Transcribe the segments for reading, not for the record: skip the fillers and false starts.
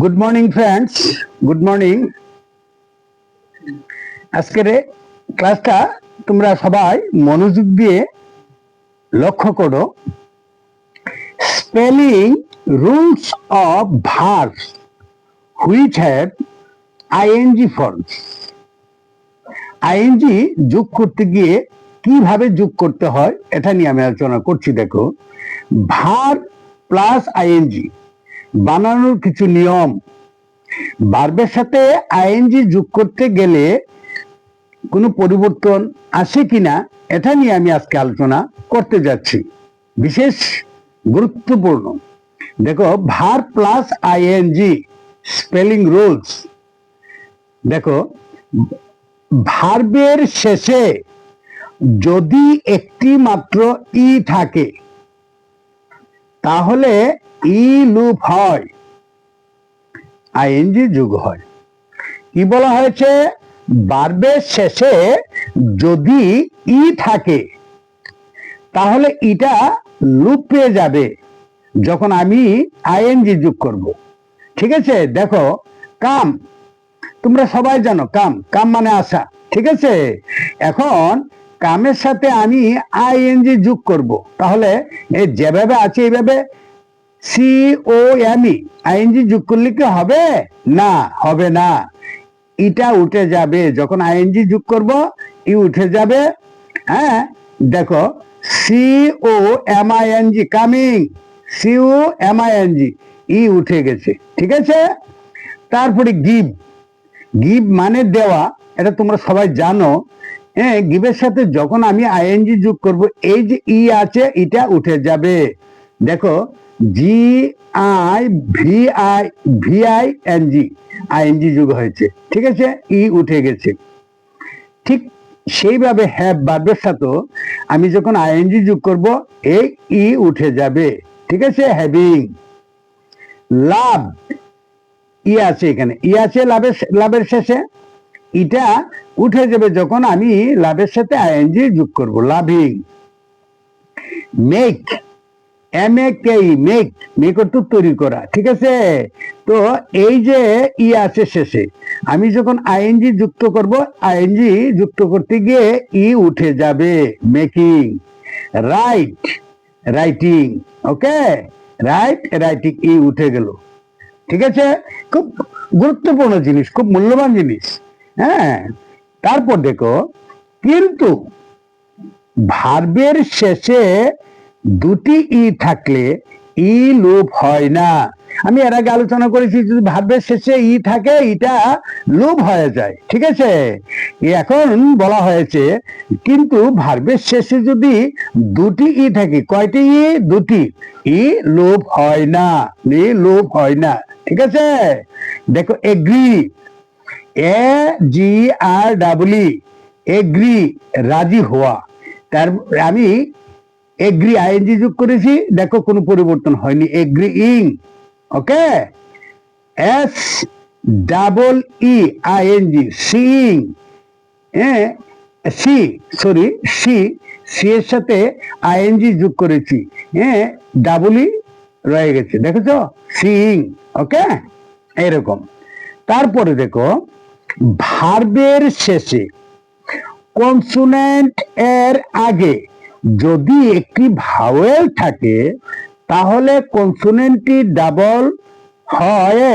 Good morning friends, good morning. আজকের ক্লাসটা তোমরা সবাই মনোযোগ দিয়ে লক্ষ্য করো। Spelling rules of verbs which have ING forms. ING যোগ করতে গিয়ে কিভাবে যোগ করতে হয় এটা নিয়ে আমি আলোচনা করছি। দেখো, ভার্ব প্লাস আইএনজি বানানোর কিছু নিয়ম। ভার্বের সাথে আইএনজি যোগ করতে গেলে কোনো পরিবর্তন আসে কিনা এটা নিয়ে আমি আজকে আলোচনা করতে যাচ্ছি, বিশেষ গুরুত্বপূর্ণ। দেখো, verb plus ING spelling rules. দেখো, ভার্বের শেষে যদি একটি মাত্র ই থাকে তাহলে ই লুপ হয়, আইএনজি যোগ হয়। কি বলা হয়েছে? ভার্বের শেষে যদি ই থাকে তাহলে ইটা লুপ পেয়ে যাবে যখন আমি আইএনজি যোগ করব। ঠিক আছে? দেখো, কাম, তোমরা সবাই জানো কাম, কাম মানে আসা। ঠিক আছে? এখন কামের সাথে আমি আইএনজি যোগ করব, তাহলে এই যেভাবে আছে এইভাবে C O M E ING যোগ করলে কি হবে? না, হবে না। ইটা উঠে যাবে যখন আইএনজি যোগ করব, ই উঠে যাবে। হ্যাঁ, দেখো, C O M I N G coming, C O M I N G, E উঠে গেছে। ঠিক আছে? তারপরে গিভ, গিভ মানে দেওয়া, এটা তোমরা সবাই জানো। হ্যাঁ, গিভের সাথে যখন আমি আইএনজি যোগ করব, এই যে ই আছে এটা উঠে যাবে। দেখো, G I V I V I N G ING যোগ হয়েছে। ঠিক আছে? ই উঠে গেছে। ঠিক সেইভাবে হ্যাভ ভার্বের সাথে আমি যখন আইএনজি যোগ করব, এই ই উঠে যাবে। ঠিক আছে? হ্যাভিং। লাভ, ই আছে এখানে, ই আছে লাভের শেষে, এটা উঠে যাবে যখন আমি লাভের সাথে আইএনজি যোগ করব, loving. Make, M A K E, make, make অর্থ তৈরি করা। ঠিক আছে? তো এই যে ই আছে শেষে, আমি যখন আইএনজি যুক্ত করব, আইএনজি যুক্ত করতে গিয়ে ই উঠে যাবে, making. Right, writing. Okay, right, writing, E উঠে গেল। ঠিক আছে? খুব গুরুত্বপূর্ণ জিনিস, খুব মূল্যবান জিনিস। হ্যাঁ, তারপর দেখো, কিন্তু ভার্বের শেষে দুটি ই থাকলে ই লুপ হয় না। আমি এর আগে আলোচনা করেছি, যদি ভার্বের শেষে ই থাকে ইটা লুপ হয়ে যায়। ঠিক আছে? এখন বলা হয়েছে কিন্তু ভার্বের শেষে যদি দুটি ই থাকে, কয়টি ই? দুটি, ই লুপ হয় না, ই লুপ হয় না। ঠিক আছে? দেখো, এগ্রি, এ জি আর ডাবল ই, এগ্রি, রাজি হওয়া। তার আমি এগ্রি আইএনজি যোগ করেছি, দেখো কোনো পরিবর্তন হয়নি, agreeing. Okay, S double E ING, seeing. হ্যাঁ, সি, সরি, সি, সি এর সাথে আইএনজি যোগ করেছি, হ্যাঁ, ডাবল ই রয়ে গেছে, দেখেছো? সিইং। ওকে, এরকম। তারপরে দেখো, ভার্বের শেষে কনসোনেন্ট এর আগে যদি একটি ভাওয়েল থাকে তাহলে কনসোনেন্টটি ডাবল হয়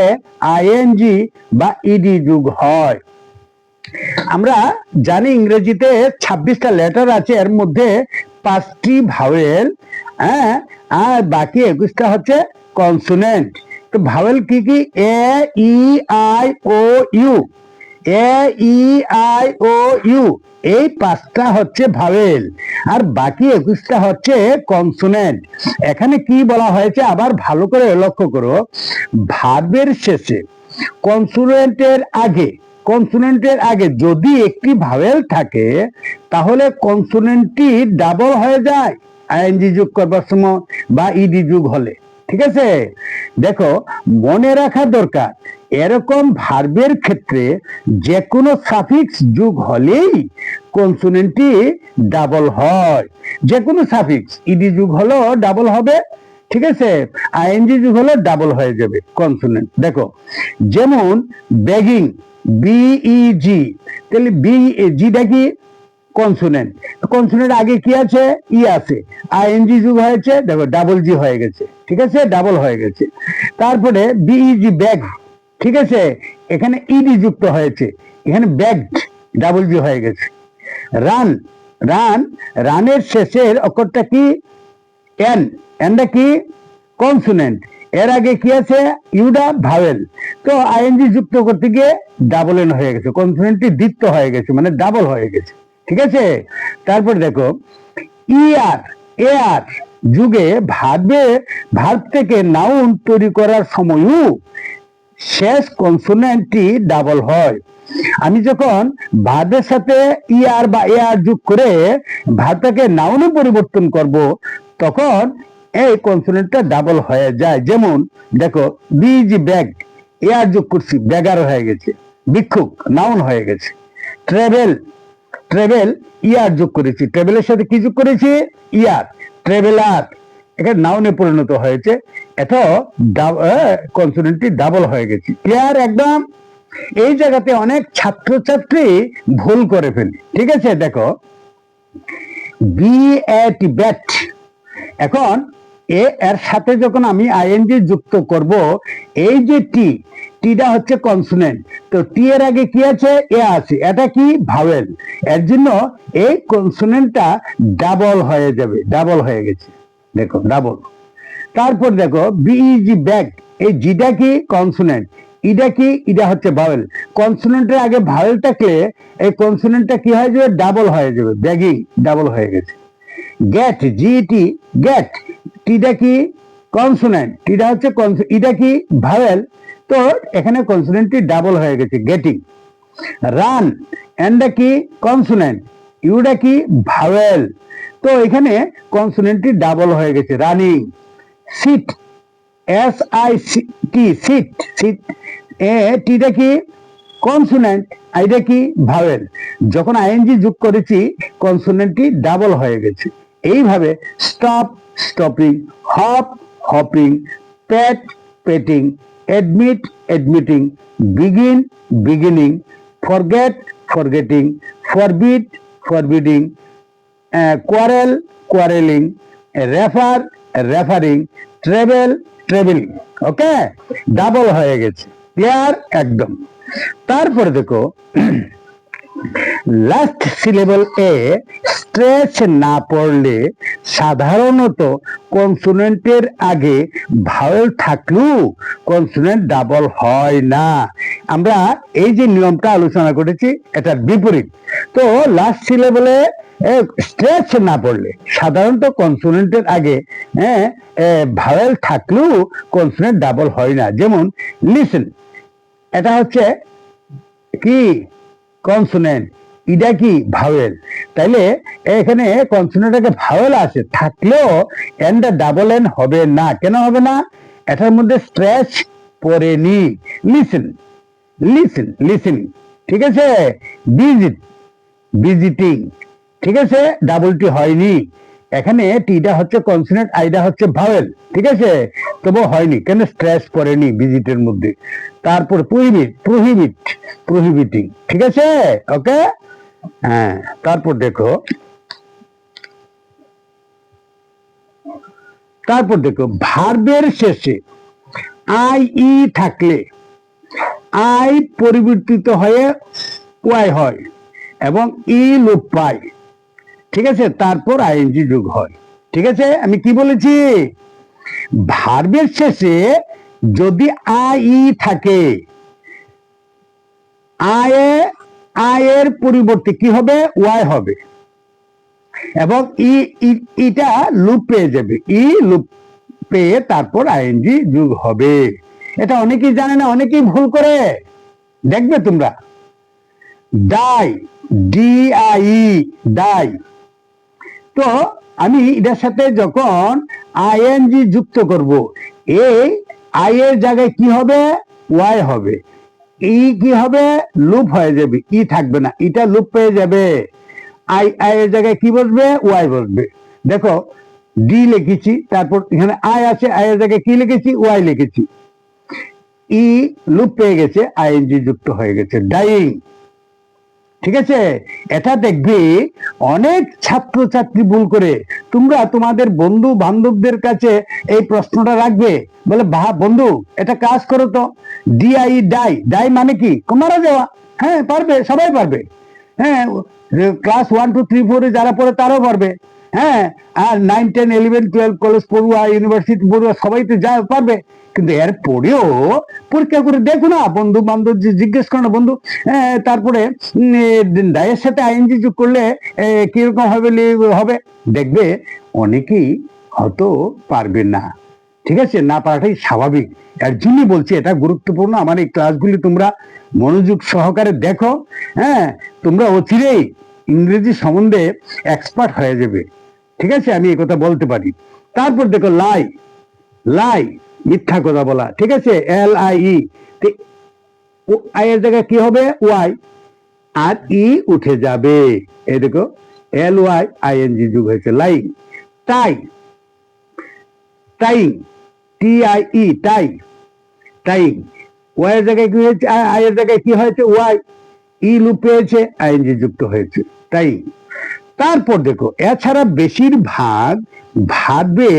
আইএনজি বা ইডি যোগ হয়। আমরা জানি ইংরেজিতে 26টা লেটার আছে, এর মধ্যে 5টি ভাওয়েল, হ্যাঁ, আর বাকি 21টা হচ্ছে কনসোনেন্ট। তো ভাওয়েল কি কি? A E I O U, A E I O U, এই 5টা হচ্ছে ভাওয়েল, আর বাকি 21টা হচ্ছে কনসোনেন্ট। এখানে কি বলা হয়েছে আবার ভালো করে লক্ষ্য করো, ভার্বের শেষে কনসোনেন্টের আগে, কনসোনেন্টের আগে যদি একটি ভাওয়েল থাকে তাহলে কনসোনেন্টটি ডাবল হয়ে যায় আইএনজি যোগ করবার সময় বা ইডি যোগ হলে। ঠিক আছে? দেখো, মনে রাখা দরকার, এরকম ভার্বের ক্ষেত্রে যে কোনো সাফিক্স যোগ হলেই কনসোনেন্টটি ডাবল হয়। যে কোনো সাফিক্স ইডি যোগ হলেও ডাবল হবে। ঠিক আছে, আইএনজি যুগ হলে ডাবল হয়ে যাবে কনসোনেন্ট। দেখো যেমন বেগিং, বিইজি, তাহলে জিটা কি কনসোনেন্ট, কনসোনেন্ট আগে কি আছে, ই আছে, আইএনজি যুগ হয়েছে, দেখো ডাবল জি হয়ে গেছে, ঠিক আছে, ডাবল হয়ে গেছে। তারপরে বিইজি ব্যাগ, ঠিক আছে, এখানে ইডি যুক্ত হয়েছে, এখানে ব্যাগড, ডাবল জি হয়ে গেছে। রান, রান, রানের শেষের অক্ষরটা কি, এন, এনটা কি কনসোনেন্ট, এর আগে কি আছে ইউডা ভাওয়েল, তো আইএনজি যুক্ত করতে গিয়ে ডাবল এন হয়ে গেছে, কনসোনেন্টটি দ্বিত্ব হয়ে গেছে, মানে ডাবল হয়ে গেছে, ঠিক আছে। তারপর দেখো ইআর, এআর যুগে ভার্ব থেকে নাউন তৈরি করার সময়ও শেষ কনসোনেন্টটি ডাবল হয়। আমি যখন ভার্বের সাথে ইআর বা এআর যোগ করে ভার্বটাকে নাউনে পরিবর্তন করব, তখন এই কনসোনেন্টটা ডাবল হয়ে যায়। যেমন দেখো বিজি ব্যাগ, এআর যোগ করছি, ব্যাগার হয়ে গেছে, ভিক্ষুক নাউন হয়ে গেছে। ট্রেভেল, ট্রেভেল ইয়ার যোগ করেছি, ট্রেভেলের সাথে কি যোগ করেছি, ইয়ার, ট্রেভেলার, এখানে নাউনে পরিণত হয়েছে, এত কনসোনেন্টটি ডাবল হয়ে গেছে। ক্লিয়ার একদম। এই জায়গাতে অনেক ছাত্রছাত্রী ভুল করে ফেলি, ঠিক আছে। দেখো বি এট ব্যাট, এখন এর সাথে যখন আমি আইএনজি যুক্ত করব, এই যে টি, টিটা হচ্ছে কনসোনেন্ট, তো টি এর আগে কি আছে, এ আছে, এটা কি ভাওয়েল, এর জন্য এই কনসোনেন্টটা ডাবল হয়ে যাবে, ডাবল হয়ে গেছে, দেখো ডাবল। তারপর দেখো বিইজি ব্যাগ, এই জিটা কি কনসোনেন্ট, ইটা কি, ইটা হচ্ছে ভাওয়েল, কনসোনেন্টের আগে ভাওয়েল থাকলে এই কনসোনেন্টটা কি হয়ে যাবে, ডাবল হয়ে যাবে, ব্যাগিং, ডাবল হয়ে গেছে। গেট, জিটি, গেট, টিটা কি কনসোনেন্ট, টিটা হচ্ছে ইটা কি ভাওয়েল, তো এখানে কনসোনেন্টটি ডাবল হয়ে গেছে, গেটিং। রান, এন্ডটা কি কনসোনেন্ট, ইউটা কি ভাওয়েল, তো এখানে কনসোনেন্টটি ডাবল হয়ে গেছে, running. Sit, S I T, sit, sit, টিটা কি কনসোনেন্ট, আইটা কি ভাওয়েল, যখন আইএনজি যোগ করেছি কনসোনেন্টটি ডাবল হয়ে গেছে। এইভাবে stop, stopping, hop, hopping, pet, petting, admit, admitting, begin, beginning, forget, forgetting, forbid, forbidding, quarrel, quarrelling, refer, referring, travel, travelling, okay, double হয়ে গেছে। ক্লিয়ার একদম। তারপরে দেখো লাস্ট সিলেবল এ স্ট্রেচ না পড়লে সাধারণত কনসোনেন্টের আগে ভাওয়েল থাকলেও কনসোনেন্ট ডাবল হয় না। আমরা এই যে নিয়মটা আলোচনা করেছি এটার বিপরীত। তো লাস্ট সিলেবলে স্ট্রেচ না পড়লে সাধারণত কনসোনেন্টের আগে ভাওয়েল থাকলেও কনসোনেন্ট ডাবল হয় না। যেমন লিসেন, এটা হচ্ছে কি কনসোনেন্ট, ইটা কি ভাওয়েল, তাইলে এখানে কনসোনেন্ট আগে ভাওয়েল আছে থাকলেও এনটা ডাবল এন হবে না। কেন হবে না? এটার মধ্যে স্ট্রেচ পড়েনি। লিসেন, লিসেন, লিসেনিং, ঠিক আছে। ভিজিট, ভিজিটিং, ঠিক আছে, ডাবল টি হয়নি। এখানে টিটা হচ্ছে কনসোনেন্ট, আইটা হচ্ছে ভাওয়েল, ঠিক আছে, তবু হয়নি কেন, স্ট্রেস পড়েনি ভিজিটের মধ্যে। তারপর প্রহিবিট, প্রহিবিট, প্রহিবিটিং, ঠিক আছে, ওকে। হ্যাঁ, তারপর দেখো, তারপর দেখো ভার্বের শেষে আই ই থাকলে আই পরিবর্তিত হয়ে ওয়াই হয় এবং ই লোপ পায়, ঠিক আছে, তারপর আইএনজি যোগ হয়। ঠিক আছে, আমি কি বলেছি, ভার্বের শেষে যদি আই ই থাকে, আয়ের পরিবর্তে কি হবে, ওয়াই হবে এবং ইটা লুপ পেয়ে যাবে, ই লুপ পেয়ে তারপর আইএনজি যোগ হবে। এটা অনেকেই জানে না, অনেকেই ভুল করে, দেখবে তোমরা। ডাই, ডিআই, ডাই, তো আমি এটার সাথে যখন আইএনজি যুক্ত করব, এই আই এর জায়গায় কি হবে, ওয়াই হবে, ই কি হবে, লুপ হয়ে যাবে, ই থাকবে না, ইটা লুপ পেয়ে যাবে, আই এর জায়গায় কি বসবে, ওয়াই বসবে। দেখো ডি লিখেছি, তারপর এখানে আই আছে, আই এর জায়গায় কি লিখেছি, ওয়াই লিখেছি, ই লুপ পেয়ে গেছে, আইএনজি যুক্ত হয়ে গেছে, ডাইং। ঠিক আছে, এটা দেখবি অনেক ছাত্রছাত্রী ভুল করে। তোমরা তোমাদের বন্ধু বান্ধবদের কাছে এই প্রশ্নটা রাখবে, বলে বন্ধু এটা কাজ করো তো, ডিআই ডাই, ডাই মানে কি, মারা যাওয়া। হ্যাঁ পারবে, সবাই পারবে। হ্যাঁ, ক্লাস 1 2 3 4 যারা পড়ে তারাও পারবে। হ্যাঁ, আর 9 10 11 12 কলেজ পড়ুয়া, ইউনিভার্সিটি পড়ুয়া সবাই তো যা পারবে। কিন্তু এর পরেও পরীক্ষা করে দেখো না, বন্ধু বান্ধব জিজ্ঞেস করো না, বন্ধু তারপরে ডায়ের সাথে আইএনজি যোগ করলে কিরকম হবে দেখবে অনেকেই হয়তো পারবে না। ঠিক আছে, না পারাটাই স্বাভাবিক। এর জন্যই বলছি এটা গুরুত্বপূর্ণ। আমার এই ক্লাসগুলি তোমরা মনোযোগ সহকারে দেখো। হ্যাঁ, তোমরা অচিরেই ইংরেজি সম্বন্ধে এক্সপার্ট হয়ে যাবে। ঠিক আছে, আমি এই কথা বলতে পারি। তারপর দেখো লাই, লাই মিথ্যা কথা বলা। ঠিক আছে, LIE, আই এর জায়গায় কি হবে, ওয়াই, আর ই উঠে যাবে। এই দেখো LY ING যুগ হয়েছে, লাই। টাই, টাইং, TIE, টাই, টাইং, ওয়াই এর জায়গায় কি হয়েছে, আই এর জায়গায় কি হয়েছে, ওয়াই, ই লুপ পেয়েছে, আইএনজি যুক্ত হয়েছে, টাইং। তারপর দেখো এছাড়া বেশিরভাগ ভাবে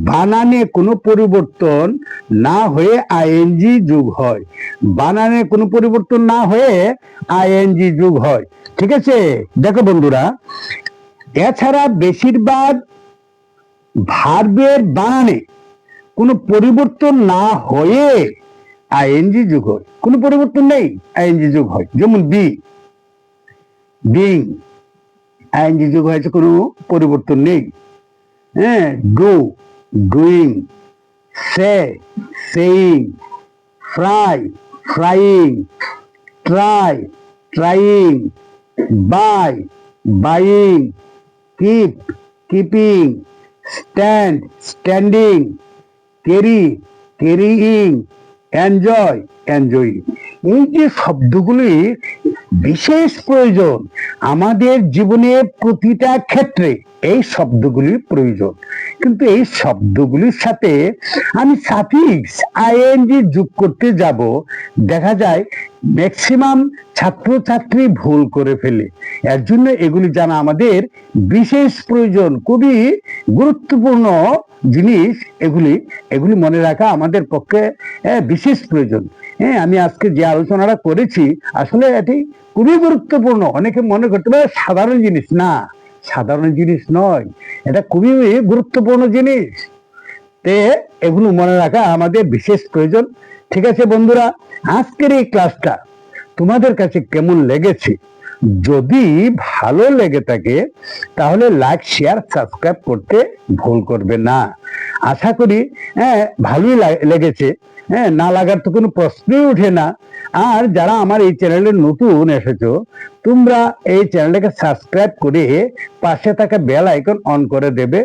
বানানে কোনো পরিবর্তন না হয়ে আইএনজি যুগ হয়, বানানে কোনো পরিবর্তন না হয়ে আইএনজি যুগ হয়। ঠিক আছে, দেখো বন্ধুরা, এছাড়া বেশিরভাগ ভার্বের বানানে কোনো পরিবর্তন না হয়ে আইএনজি যুগ হয়, কোনো পরিবর্তন নেই আইএনজি যুগ হয়। যেমন বি, বিং, আইএনজি যুগ হয়েছে, কোনো পরিবর্তন নেই। হ্যাঁ, do, doing, say, saying, fry, frying, try, trying, buy, buying, keep, keeping, stand, standing, carry, carrying, enjoy, enjoying. এই যে শব্দগুলি বিশেষ প্রয়োজন আমাদের জীবনে, প্রতিটা ক্ষেত্রে এই শব্দগুলির প্রয়োজন। কিন্তু এই শব্দগুলির সাথে আমি সাফিক্স আইএনজি যোগ করতে যাব, দেখা যায় ম্যাক্সিমাম ছাত্রছাত্রী ভুল করে ফেলে। এর জন্য এগুলি জানা আমাদের বিশেষ প্রয়োজন, খুবই গুরুত্বপূর্ণ জিনিস। এগুলি এগুলি মনে রাখা আমাদের পক্ষে বিশেষ প্রয়োজন। হ্যাঁ, আমি আজকে যে আলোচনাটা করেছি আসলে এটি খুবই গুরুত্বপূর্ণ। অনেকে মনে করতে পারে সাধারণ জিনিস, না, সাধারণ জিনিস নয়, এটা খুবই গুরুত্বপূর্ণ জিনিস। তে এগুলো মনে রাখা আমাদের বিশেষ প্রয়োজন। ঠিক আছে বন্ধুরা, আজকের এই ক্লাসটা তোমাদের কাছে কেমন লেগেছে? যদি ভালো লেগে থাকে তাহলে লাইক, শেয়ার, সাবস্ক্রাইব করতে ভুল করবে না। আশা করি ভালোই লেগেছে। হ্যাঁ, না লাগার তো কোনো প্রশ্নই উঠে না। আর যারা আমার এই চ্যানেলে নতুন এসেছো, তোমরা এই চ্যানেলটাকে সাবস্ক্রাইব করে পাশে থাকা বেল আইকন অন করে দেবে।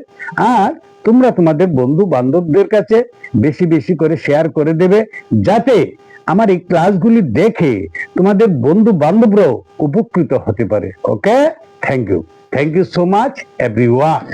আর তোমরা তোমাদের বন্ধু বান্ধবদের কাছে বেশি বেশি করে শেয়ার করে দেবে, যাতে আমার এই ক্লাসগুলি দেখে তোমাদের বন্ধু বান্ধবরাও উপকৃত হতে পারে। Okay, thank you so much everyone.